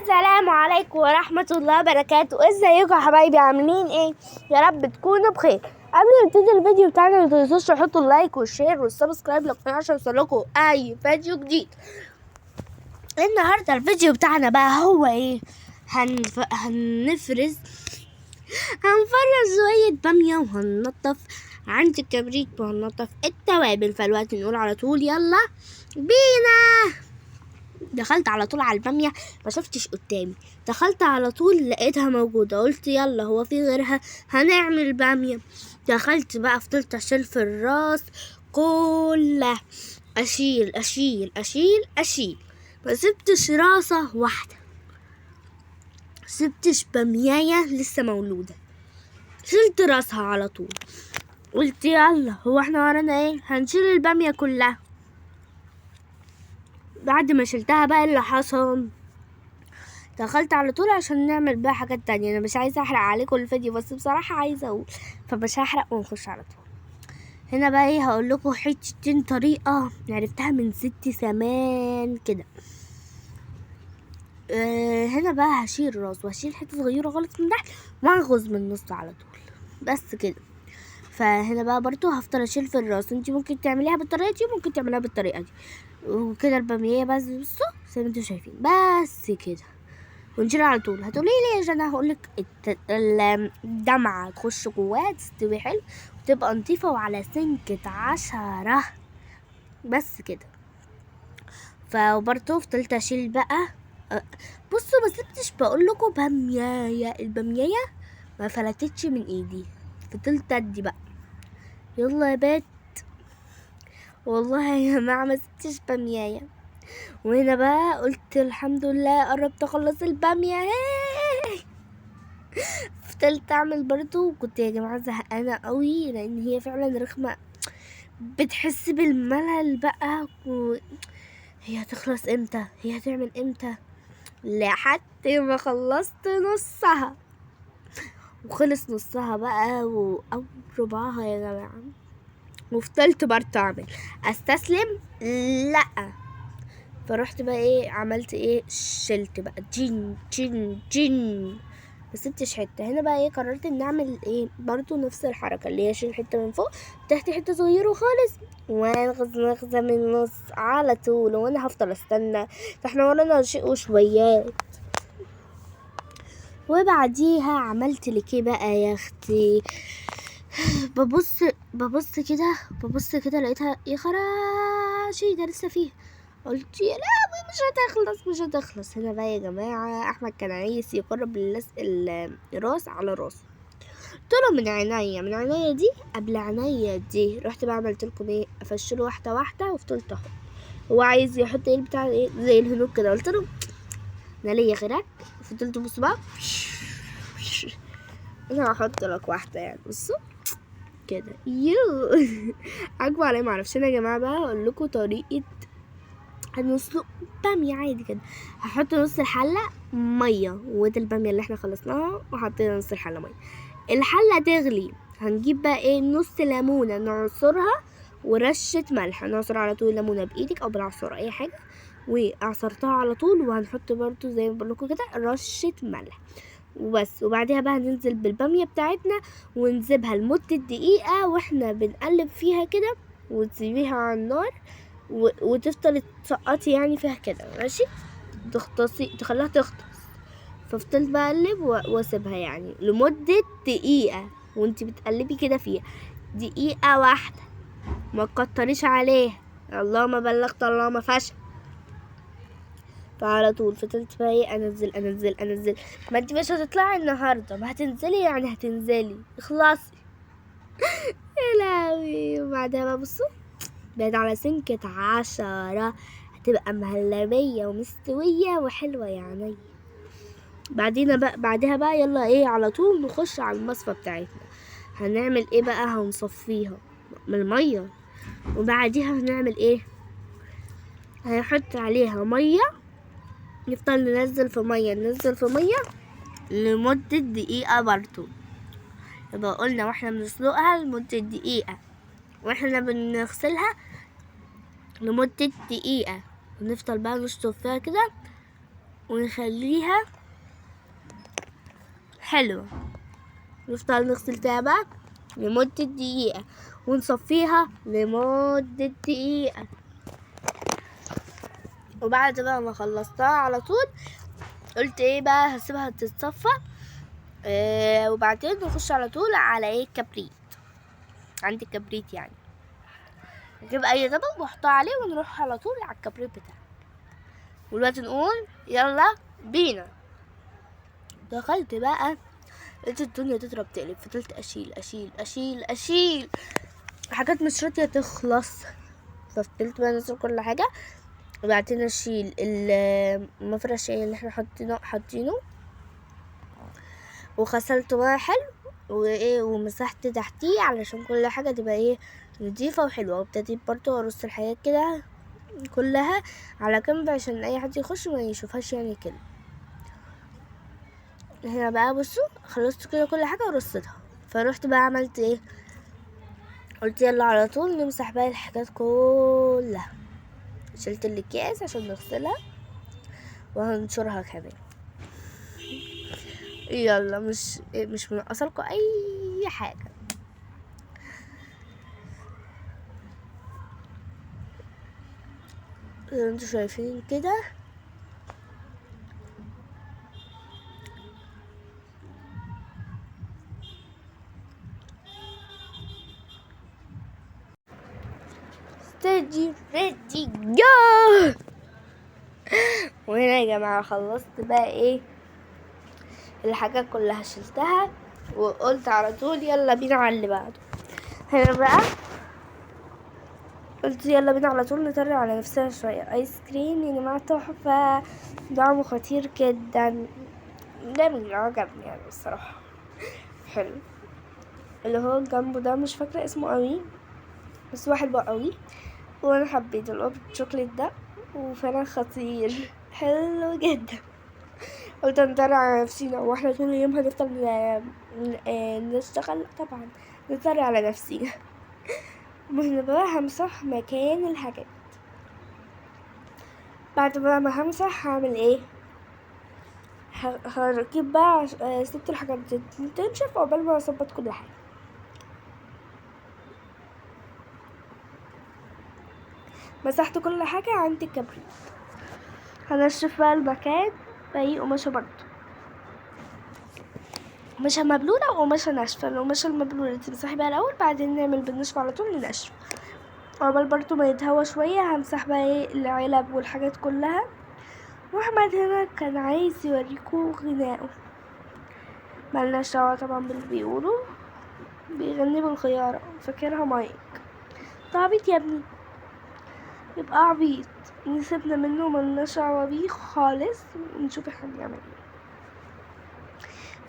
السلام عليكم ورحمة الله وبركاته. ازيكم يا حبايبي؟ عاملين ايه؟ يا رب تكونوا بخير. قبل ما نبتدي الفيديو بتاعنا ما تنسوش تحطوا اللايك والشير والسبسكرايب للقناة عشان يوصلكوا اي فيديو جديد. النهارده الفيديو بتاعنا بقى هو ايه؟ هنفرز شوية بامية وهننضف عند الكبريت وهننضف التوابل. فالوقت نقول على طول يلا بينا. دخلت على طول على البامية، ما شفتش قدامي، دخلت على طول لقيتها موجودة، قلت يلا هو في غيرها، هنعمل بامية. دخلت بقى فضلت اشيل في الراس كلها، اشيل اشيل اشيل اشيل، ما سبتش راسة واحدة، سبتش بامياية لسه مولودة، شلت راسها على طول. قلت يلا هو احنا ورانا ايه، هنشيل البامية كلها. بعد ما شلتها بقى اللي حصل، دخلت على طول عشان نعمل بقى حاجات تانية. انا مش عايزة احرق عليكم الفيديو، بس بصراحة عايزة اقول، فمش هحرق ونخش على طول. هنا بقى ايه، هقول لكم حتتين طريقة عرفتها من ستي زمان كده. هنا بقى هشيل الراس وهشيل حتة صغيرة خالص من تحت وهنغز من النص على طول، بس كده. فهنا بقى برضو هفضل اشيل في الراس. انتي ممكن تعمليها بالطريقة دي وممكن تعمليها بالطريقة دي، وكده البامية بس بصوا زي ما انتوا شايفين، بس كده. ونشيل على طول. هتقولي لي يا جنى؟ هقولك الدمعة تخش جواها تستوي حلو وتبقى نضيفة وعلى سنكة 10، بس كده. فبرضه فضلت اشيل بقى. بصوا ما سبتش بقولكوا بامياية، البامياية ما فلتتش من ايدي، فضلت ادي بقى يلا يا بات. والله يا جماعة ما سبتش بامياية. وهنا بقى قلت الحمد لله قربت اخلص البامية. فضلت اعمل برضو، وكنت يا جماعه زهقانه قوي لان هي فعلا رخمه، بتحس بالملل بقى هي هتخلص امتى، هي هتعمل امتى، لحد ما خلصت نصها. وخلص نصها بقى او ربعها يا جماعه، وفضلت برضو اعمل استسلم لا. فرحت بقى ايه، عملت ايه، شلت بقى جين جين جين، ما سبتش حته. هنا بقى ايه، قررت ان اعمل ايه برضو نفس الحركه اللي هي اشيل حته من فوق تحت حته صغيره خالص وانغز نغزه من النص على طول، وانا هفضل استنى، فاحنا ورانا شيء وشويات. وبعديها عملت لك ايه بقى يا اختي، ببص كده لقيتها يا خراشي ده لسه فيها. قلت يا لهوي مش هتخلص. هنا بقى يا جماعة أحمد كان عايز يقرب الراس على راسه، قلت له من عينيا دي قبل عينيا دي. رحت بقى عملت لكم ايه، افشله واحدة واحدة وفضلت احط. هو عايز يحط ايه بتاع ايه زي الهنود كده، قلت له انا ليا غيرك. فضلت بص بقى انا هحط لك واحدة يعني، بصوا كده عجبوا عليا معرفش. انا يا جماعة بقى اقول لكم طريقة هنسلق بامية عادي كده. هحط نص الحلة مية، ودي البامية اللي احنا خلصناها وحطينا نص الحلة مية. الحلة تغلي، هنجيب بقى ايه نص ليمونة نعصرها ورشة ملح، نعصر على طول الليمونة بايدك او بالعصارة اي حاجة، وعصرتها على طول. وهنحط برضو زي ما بقولكوا كده رشة ملح وبس. وبعدها بقى هننزل بالبامية بتاعتنا ونسيبها لمدة دقيقة واحنا بنقلب فيها كده، وتسيبيها على النار وتفضلي تسقطي يعني فيها كده ماشي، تخليها تغطس. ففضلت بقلب واسيبها يعني لمدة دقيقة، وانتي بتقلبي كده فيها دقيقة واحدة، ما تكتريش عليها، اللهم بلغت اللهم فشل. فعلى طول فضلت بقى ايه، انزل. ما انتي مش هتطلعي النهارده، ما هتنزلي يعني هتنزلي اخلصي يا لهوي. وبعدها بقى بصوا بقت على سنكة 10، هتبقى مهلبية ومستوية وحلوة يعني. بعدها بقى يلا ايه على طول نخش على المصفى بتاعتنا. هنعمل ايه بقى، هنصفيها من المية، وبعديها هنعمل ايه، هنحط عليها مية، نفضل ننزل في مية لمدة دقيقة برضو. يبقى قلنا واحنا بنسلقها لمدة دقيقة، واحنا بنغسلها لمدة دقيقة، ونفضل بقى نشطف فيها كده ونخليها حلوة. نفضل نغسل فيها بقى لمدة دقيقة ونصفيها لمدة دقيقة. وبعد بقى ما خلصتها على طول قلت ايه بقى هسيبها تتصفى. وبعدين نخش على طول على ايه كبريت. عندي كبريت يعني نجيب اي طبق ونحطها عليه ونروح على طول على الكبريت بتاعنا. ودلوقتي نقول يلا بينا. دخلت بقى لقيت الدنيا تضرب تقلب. فضلت اشيل اشيل اشيل اشيل حاجات مش راضية تخلص. ففضلت بقى انزل كل حاجة وبعدين اشيل المفرش اللي احنا حاطينه وغسلته بقى حلو وايه ومسحت تحتيه علشان كل حاجة تبقى ايه نضيفة وحلوة. وابتديت برضو ارص الحاجات كده كلها على جنب عشان اي حد يخش ما يشوفهاش يعني كده. هنا بقى بصوا خلصت كده كل حاجة ورصيتها. فروحت بقى عملت ايه قلت يلا على طول نمسح بقى الحاجات كلها. شلت الاكياس عشان نغسلها وهنشرها كمان. يلا مش منقصلكوا اي حاجة. زي ما انتوا شايفين كده. steady ready go. وهنا يا جماعة خلصت بقى ايه الحاجات كلها شلتها وقلت على طول يلا بينا على اللي بعده. هنا بقى قلت يلا بينا على طول نطر على نفسنا شوية ايس كريم يا جماعة تحفة طعمه خطير جدا جميل عجبني يعني الصراحة حلو. اللي هو جنبه ده مش فاكرة اسمه قوي بس هو حلو قوي وانا حبيت اللي هو بالشوكليت ده وفعلا خطير حلو جدا. قلت نطر على نفسينا واحنا طول اليوم هنفضل نشتغل طبعا نطر على نفسينا. وهنا بقى همسح مكان الحاجات. بعد بقى ما همسح هعمل ايه هركب بقى سبت الحاجات دي تنشف عقبال ما اظبط كل حاجه. مسحت كل حاجه عندي الكبريت. هنشف بقى المكان باقي قماشه برضو قماشه مبلوله وقماشه ناشفه. القماشه المبلوله تمسحي بقى الاول بعدين نعمل بالنشف على طول النشف. عقبال برضو ما يتهوى شويه همسح بقى ايه العلب والحاجات كلها. واحمد هنا كان عايز يوريكو غناءه ملناش دعوة طبعا باللي بيقولوا بيغني بالخيارة فاكرها مايك. عبيط يا ابني يبقى عبيط نسيبنا منه ملناش دعوة بيه خالص. نشوف احنا بنعمل ايه.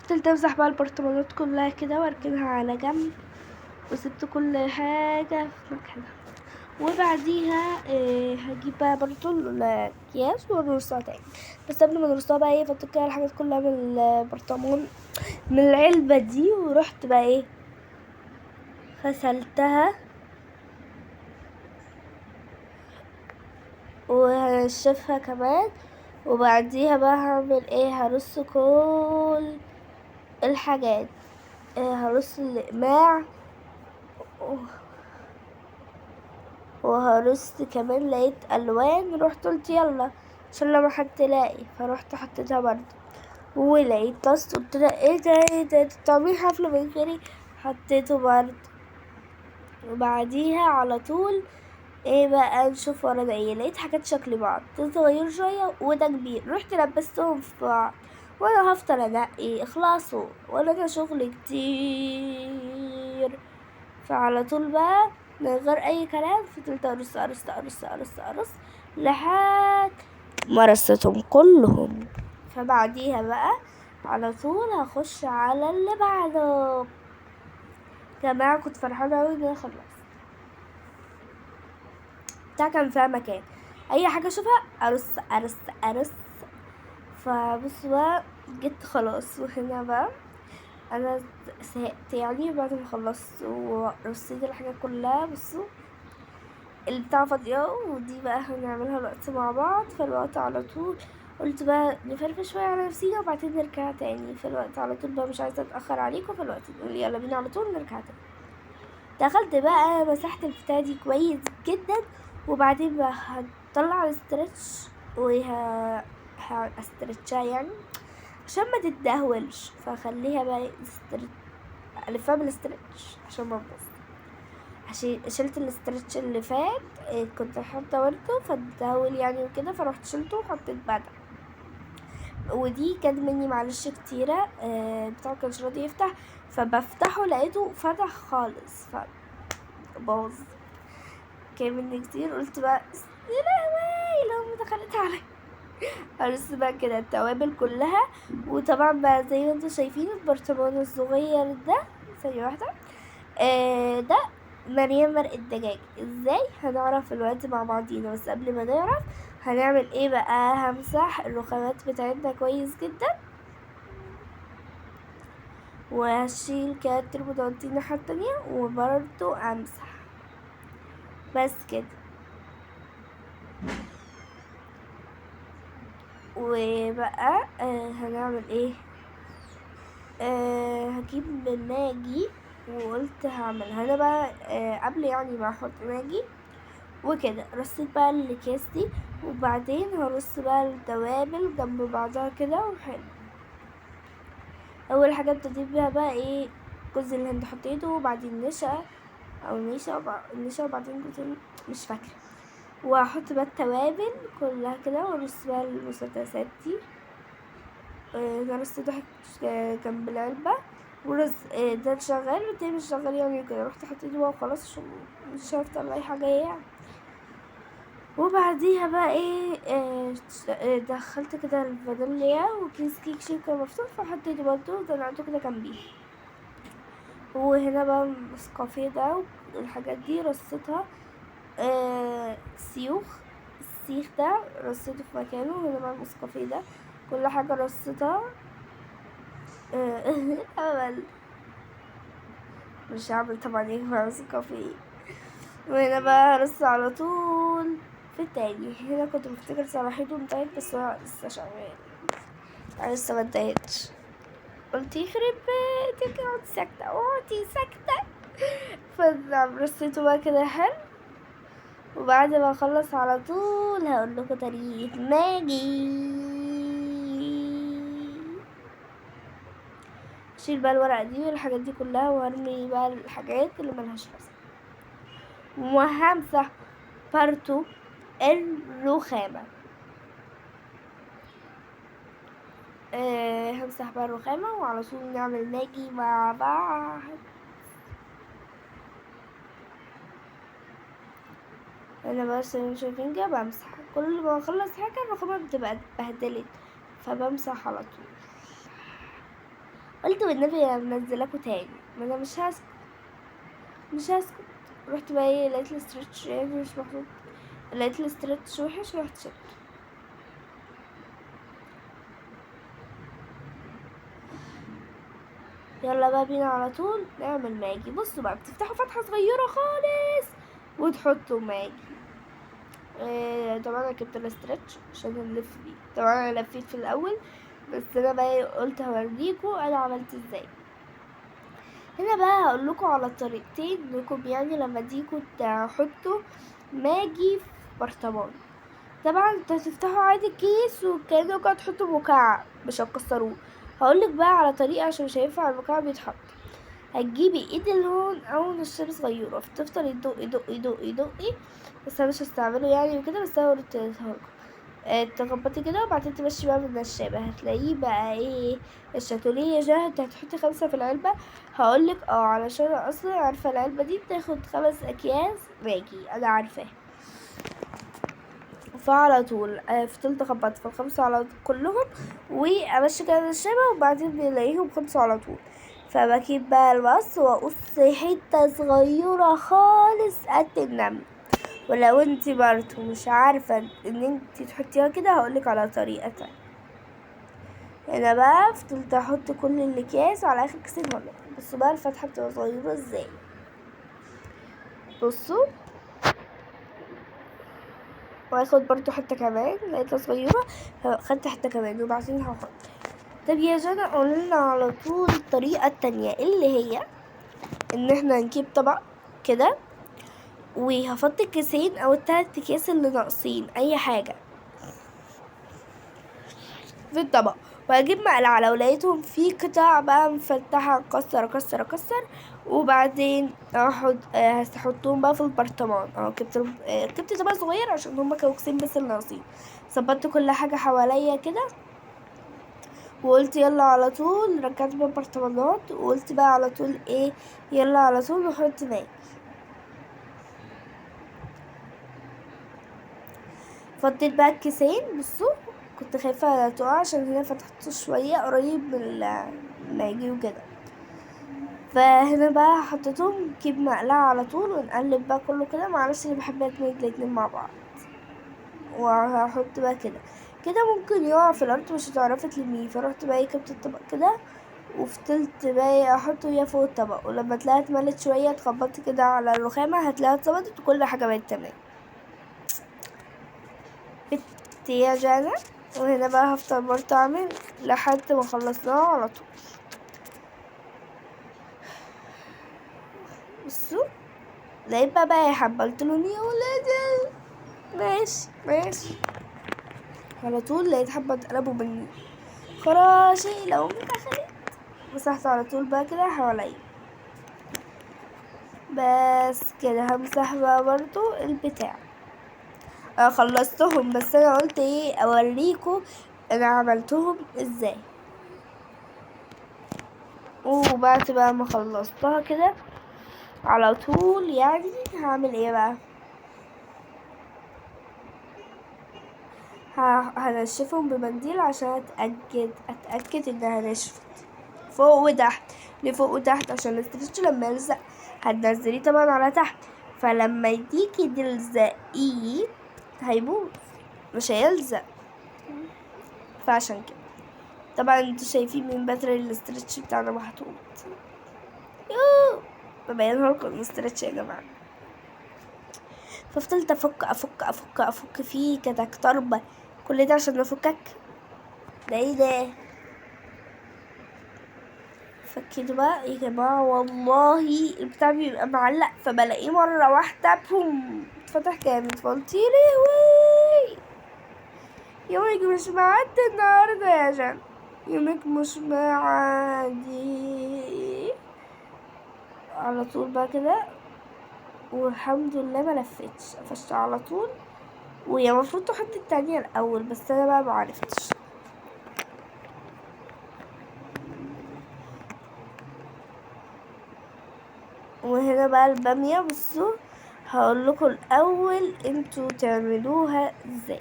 فضلت امسح بقى البرطمانات كلها كده واركنها على جنب وسبت كل حاجة في مكانها. وبعديها هجيب بقى برضو الاكياس ونرصها تاني. بس قبل ما نرصها بقى ايه فضلت كده الحاجات كلها من البرطمان من العلبة دي ورحت بقى ايه غسلتها وهنشفها كمان. وبعديها بقى هعمل ايه هرص كل الحاجات. هرص الاقماع وهرص كمان لقيت الوان رحت قلت يلا عشان لما حد تلاقي فروحت حطيتها برضه. ولقيت طاس قلت لها ايه ده تعملي حفلة من غيري حطيته برضه. وبعديها على طول ايه بقى نشوف ورانا ايه. لقيت حاجات شكل بعض ده صغير شوية وده كبير رحت لبستهم في بعض وانا هفضل انقي اخلصوا ولا ده شغل كتير. فعلى طول بقى من غير اي كلام فضلت ارص ارص ارص ارص ارص لحد ما رصيتهم كلهم. فبعديها بقى على طول هخش على اللي بعده. جماعة كنت فرحانة اوي ان انا خلصت. بتاع كان فيها مكان اي حاجة اشوفها ارص ارص ارص. فبصوا بقى جيت خلاص. وهنا بقى انا زهقت يعني بعد ما خلصت ورصيت الحاجات كلها. بصوا البتاع فاضية ودي بقى هنعملها الوقت مع بعض. فالوقت على طول قلت بقى نفرفش شويه على نفسينا وبعدين نرجع تاني في الوقت على طول بقى، مش عايزه اتاخر عليكم في الوقت، نقول يلا بينا على طول نرجع تاني. دخلت بقى مسحت البتاع دي كويس جدا، وبعدين بقى هطلع الاسترتش استرتشها يعني عشان ما تتدهولش، فخليها بقى الفها بالاسترتش عشان ما تبوظ. عشان شلت الاسترتش اللي فات كنت حاطه ورده فاتدهول يعني وكده، فروحت شلته وحطيت بدل. ودي كان مني معلش كتيره بتاعه كانش راضي يفتح، فبفتحه لقيته فتح خالص فبوظ. كان مني كتير، قلت بقى يا لهوي لو دخلت علي. هرص بقى كده التوابل كلها، وطبعا بقى زي ما انتوا شايفين البرطمان الصغير ده، ثانية واحدة ده مليان مرقة دجاج. ازاي هنعرف الوقت مع بعضينا، بس قبل ما نعرف هنعمل ايه بقى، همسح الرخامات بتاعتنا كويس جدا، وهشيل كده التربوزات الناحية التانية وبرضو امسح بس كده. وبقى هنعمل ايه، هجيب من ماجي، وقلت هعملها انا بقى قبل يعني ما احط ماجي وكده. رصيت بقى الاكياس دي، وبعدين هرص بقى التوابل جنب بعضها كده وحلو. اول حاجه ابتديت بيها بقى ايه، جوز الهند حطيته، وبعدين نشا او نشا وبعدين جوز مش فاكره. وهحط بقى التوابل كلها كده، وارص بقى المسدسات دي. انا رصيت واحد جنب العلبه، ورز ده شغال والتاني مش شغال يعني كده، رحت حطيته بقى وخلاص عشان مش هفضل اي حاجه يعني. وبعديها بقى ايه دخلت كده الفانيليا وكيس كيك شيكر مفتوح، فحطيته برضه زنقته كده جنبيه. وهنا بقى النسكافيه ده والحاجات دي رصيتها السيخ ده رصيته في مكانه. هنا بقى النسكافيه ده كل حاجة رصيتها أول مش هعمل طبعا ينفع نسكافيه. وهنا بقى هرص على طول في التاني. هنا كنت بفتكر صلاحيته انتهت، بس هو لسه شغال، انا لسه ما انتهتش. قلت يخرب بيتك اقعدي ساكتة اقعدي ساكتة. فرصيته بقى كده حلو، وبعد ما اخلص على طول هقول لكم طريقة ماجي. اشيل بقى الورقة دي والحاجات دي كلها، وارمي بقى الحاجات اللي ملهاش لازمة، وهمسح برضو الرخامة. همسح بقى الرخامة وعلى طول نعمل ماجي مع بعض. انا بس شايفين كده بمسح كل ما اخلص حاجة الرخامة بتبقى اتبهدلت، فبمسح على طول. قلت بالنبي انزلكوا تاني، ما انا مش هسكت. رحت بقى ايه، لقيت الاسترتش يعني مش محطوط، لقيت الاسترتش وحش، رحت شلته. يلا بقى بينا على طول نعمل ماجي. بصوا بقى بتفتحوا فتحة صغيرة خالص وتحطوا ماجي. طبعا انا جبت الاسترتش عشان نلف بيه. طبعا انا لفيت في الاول، بس انا بقى قلت هوريكم انا عملت ازاي. هنا بقى هقول لكم على طريقتين انكم يعني لما تيجوا تحطوا ماجي في برطمان. طبعا انتوا هتفتحوا عادي الكيس وكأنكم هتحطوا مكعب مش هتكسروه. هقولك بقى على طريقة عشان مش هينفع المكعب يتحط. هتجيبي ايد الهون او نشابة صغيرة، فتفضل يدقي بس انا مش هستعمله يعني وكده، بس انا قلتلكوا تخبطي كده وبعدين تمشي بقى بالنشابة، هتلاقيه بقى ايه الشاتوليه جه. انت هتحطي 5 في العلبة. هقولك علشان اصلا عارفة العلبة دي بتاخد 5 اكياس ماجي، انا عارفاها. فعلى طول فضلت اخبط في الخمسة على كلهم وامشي كده النشابة، وبعدين بلاقيهم خلصوا على طول. فبجيب بقى المقص واقص حتة صغيرة خالص قد النمل. ولو انتي برضو مش عارفة ان انتي تحطيها كده هقولك على طريقة تانية. هنا بقى فضلت احط كل الاكياس على اخر كيسين هقولك. بصوا بقى الفتحة بتبقى صغيرة ازاي، بصوا واخد برضو حتة كمان لقيتها صغيرة، خدت حتة كمان وبعدين هحط. طب يا جنى قولنا على طول الطريقة التانية اللي هي ان احنا نجيب طبق كده وهحط الكيسين او التلات اكياس اللي ناقصين اي حاجة في الطبق، وهجيب مقلعة لو لقيتهم في قطع بقى مفتحة اكسر اكسر اكسر، وبعدين هحطهم بقى في البرطمان. جبت طبق صغير عشان هما كوكسين بس اللي ناقصين. ظبطت كل حاجة حواليا كده وقلت يلا على طول ركبت بقى البرطمانات، وقلت بقى على طول ايه، يلا على طول نحط ماء. فضيت بقى الكيسين. بصوا كنت خايفة تقع عشان هنا فتحته شوية قريب من الماجي وكده، فهنا بقى حطيتهم نجيب مقلعة على طول ونقلب بقى كله كده. معرفش اللي بحب ادمج الاتنين مع بعض، وهحط بقى كده كده ممكن يقع في الارض مش هتعرفي تلميه. فروحت بقى جبت الطبق كده وفضلت بقى احطه وياه فوق الطبق، ولما تلاقيها اتملت شوية اتخبطت كده على الرخامة هتلاقيها اتظبطت وكل حاجة بقت تمام. يا جانا. وهنا بقى هفضل برضه اعمل لحد ما خلصناها على طول. بصوا لقيت بقى يا حبة قلتلهم يا ولادي ماشي ماشي، على طول لقيت حبة اتقلبوا مني خراشي لو دخلت. مسحت على طول بقى كده حواليا بس كده. همسح بقى برضو البتاع. انا خلصتهم بس انا قلت ايه اوريكم انا عملتهم ازاي. وبعد بقى ما خلصتها كده على طول يعني هعمل ايه بقى، هنشفهم بمنديل عشان اتاكد انها نشفت فوق وتحت، لفوق وتحت عشان الاسترتش لما يلزق هتنزليه طبعا على تحت، فلما يديكي تلزقيه هيبوظ مش هيلزق. فعشان كده طبعا انتوا شايفين من بدري الاسترتش بتاعنا محطوط. يوه ببينها لكم الاسترتش يا جماعه. ففضلت افك فيه كده طربه كل ده عشان افكك. ده ايه ده، فكده بقى يا جماعة والله البتاع بيبقى معلق فبلاقيه مرة واحدة بوم اتفتح جامد. فقلتيلي وي يومك مش معدي النهاردة يا جن، يومك مش معدي. على طول بقى كده والحمد لله ما لفتش قفشت على طول. وهي المفروض تحط التانية الأول بس أنا بقى معرفتش. وهنا بقى البامية. بصوا هقول لكم الاول انتوا تعملوها ازاي.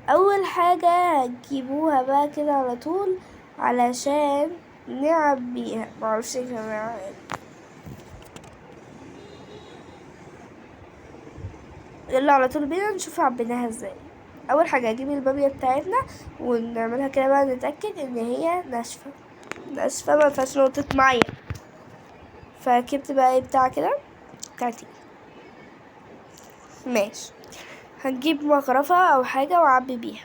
اول حاجة هتجيبوها بقى كده على طول علشان نعبيها. معرفش يا جماعة يلا على طول بينا نشوف عبيناها ازاي. اول حاجة هجيب البامية بتاعتنا ونعملها كده بقى نتأكد ان هي ناشفة ناشفة ما فيهاش نقطة مية. فجبت بقى ايه بتاع كده بتاعتي ماشي، هنجيب مغرفة او حاجة وعبي بيها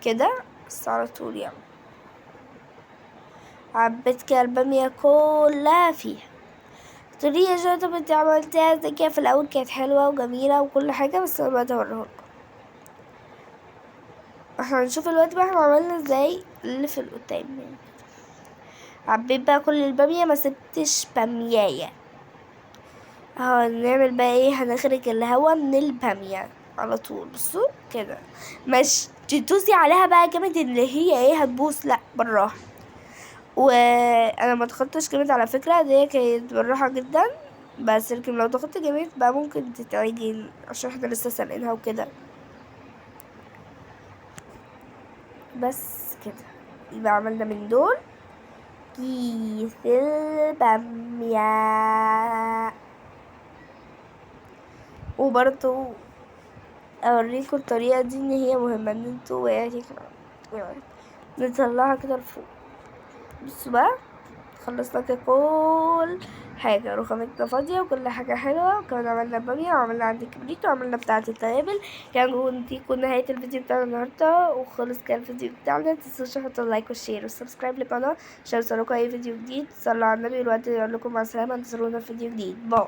كده بس على طول يعني. عبيت كده البامية كلها فيها. تقولي يا جانا طب انتي عملتيها ازاي كده؟ في الاول كانت حلوة وجميلة وكل حاجة بس انا بقى اوريهولكم. احنا هنشوف الوقت بقى احنا عملنا ازاي اللي في القدام يعني. عبيت بقى كل البامية ما سبتش بامياية اهو. نعمل بقى ايه، هنخرج الهوا من البامية على طول. بصوا كده مش تدوسي عليها بقى جامد اللي هي ايه هتبوظ، لا بالراحة. وانا ما ضغطتش جامد على فكرة، دي كانت بالراحة جدا بس لكن لو ضغطت جامد بقى ممكن تتعجن عشان احنا لسه سلقينها وكده. بس كده يبقى عملنا من دول كيس البامية. وبرضو اوريكم الطريقة دي ان هي مهمة ان انتوا يعني نطلعها كده لفوق. بصوا بقى خلصنا كده كل حاجة، رخامتنا فاضية وكل حاجة حلوة، وكمان عملنا بامية وعملنا عندي كبريت وعملنا بتاعة التوابل. دي تكون نهاية الفيديو بتاعنا النهاردة، وخلص كان الفيديو بتاعنا. متنسوش تحطوا لايك والشير والسبسكرايب للقناة عشان يوصلكوا أي فيديو جديد. صلوا على النبي، والوقت يقول لكم مع السلامة، انتظرونا في فيديو جديد. باي.